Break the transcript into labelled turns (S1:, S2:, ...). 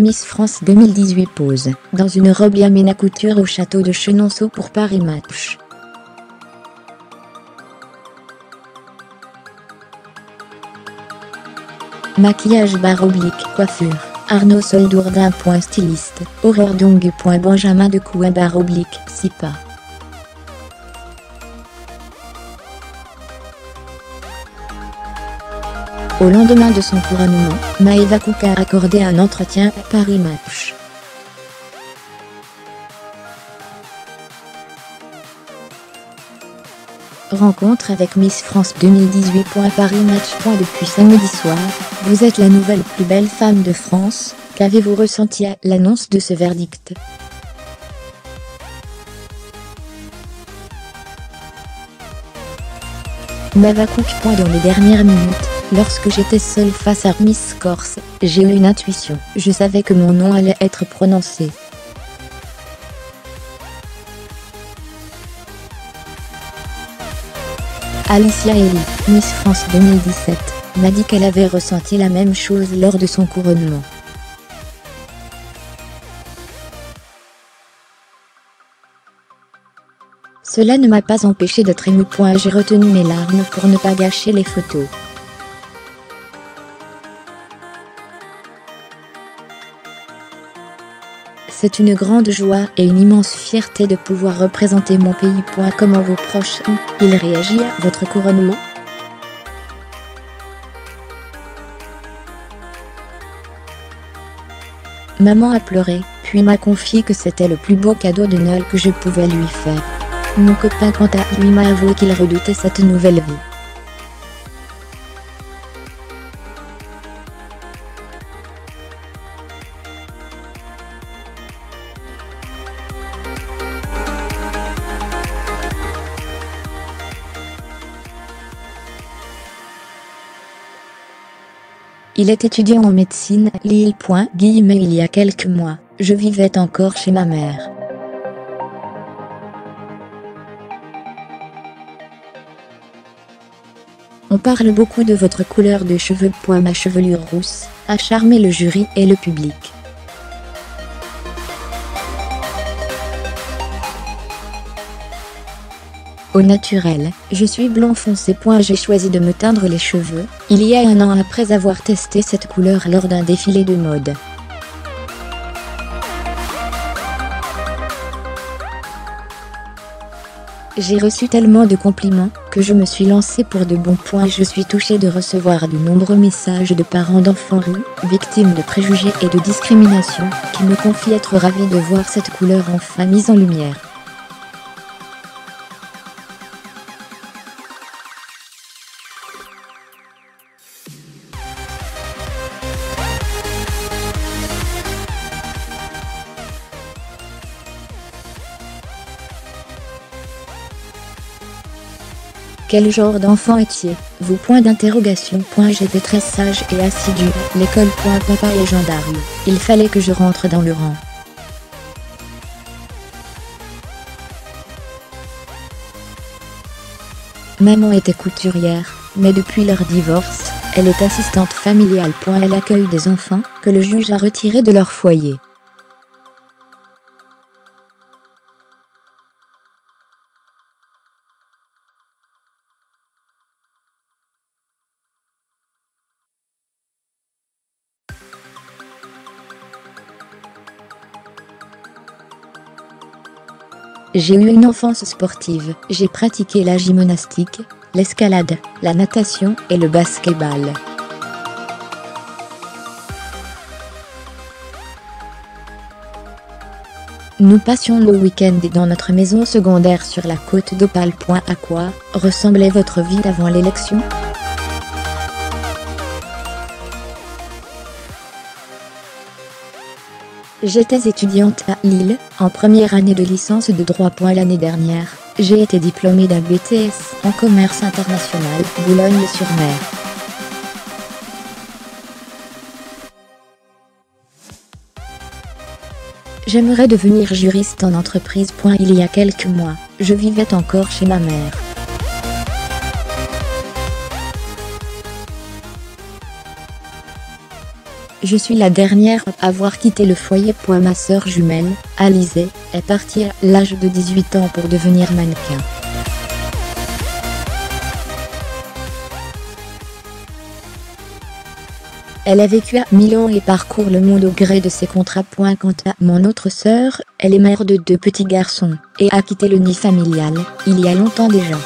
S1: Miss France 2018 pose dans une robe Yamina Couture au château de Chenonceau pour Paris Match. Maquillage / coiffure, Arnaud Soldourdin. Styliste, Aurore Dong. Benjamin Decouin / Sipa. Au lendemain de son couronnement, Maëva Cook a accordé un entretien à Paris Match. Rencontre avec Miss France 2018. Paris Match. Depuis samedi soir, vous êtes la nouvelle plus belle femme de France. Qu'avez-vous ressenti à l'annonce de ce verdict? Maëva Cook. Dans les dernières minutes, lorsque j'étais seule face à Miss Corse, j'ai eu une intuition. Je savais que mon nom allait être prononcé. Alicia Elie, Miss France 2017, m'a dit qu'elle avait ressenti la même chose lors de son couronnement. Cela ne m'a pas empêché d'être émue. J'ai retenu mes larmes pour ne pas gâcher les photos. C'est une grande joie et une immense fierté de pouvoir représenter mon pays. Comment vos proches ont-ils réagi à votre couronnement? Maman a pleuré, puis m'a confié que c'était le plus beau cadeau de Noël que je pouvais lui faire. Mon copain quant à lui m'a avoué qu'il redoutait cette nouvelle vie. Il est étudiant en médecine à Lille. Il y a quelques mois, je vivais encore chez ma mère. On parle beaucoup de votre couleur de cheveux. Ma chevelure rousse a charmé le jury et le public. Au naturel, je suis blond foncé. J'ai choisi de me teindre les cheveux, il y a un an après avoir testé cette couleur lors d'un défilé de mode. J'ai reçu tellement de compliments, que je me suis lancée pour de bons. Je suis touchée de recevoir de nombreux messages de parents d'enfants victimes de préjugés et de discrimination, qui me confient être ravis de voir cette couleur enfin mise en lumière. Quel genre d'enfant étiez-vous? J'étais très sage et assidue à l'école. Papa est gendarme, il fallait que je rentre dans le rang. Maman était couturière, mais depuis leur divorce, elle est assistante familiale. Elle accueille des enfants que le juge a retirés de leur foyer. J'ai eu une enfance sportive, j'ai pratiqué la gymnastique, l'escalade, la natation et le basket-ball. Nous passions nos week-ends dans notre maison secondaire sur la côte d'Opale. À quoi ressemblait votre vie avant l'élection? J'étais étudiante à Lille, en première année de licence de droit. L'année dernière, j'ai été diplômée d'un BTS en commerce international, Boulogne-sur-Mer. J'aimerais devenir juriste en entreprise. Il y a quelques mois, je vivais encore chez ma mère. Je suis la dernière à avoir quitté le foyer. Ma sœur jumelle, Alizée, est partie à l'âge de 18 ans pour devenir mannequin. Elle a vécu à Milan et parcourt le monde au gré de ses contrats. Quant à mon autre sœur, elle est mère de 2 petits garçons, et a quitté le nid familial, il y a longtemps déjà.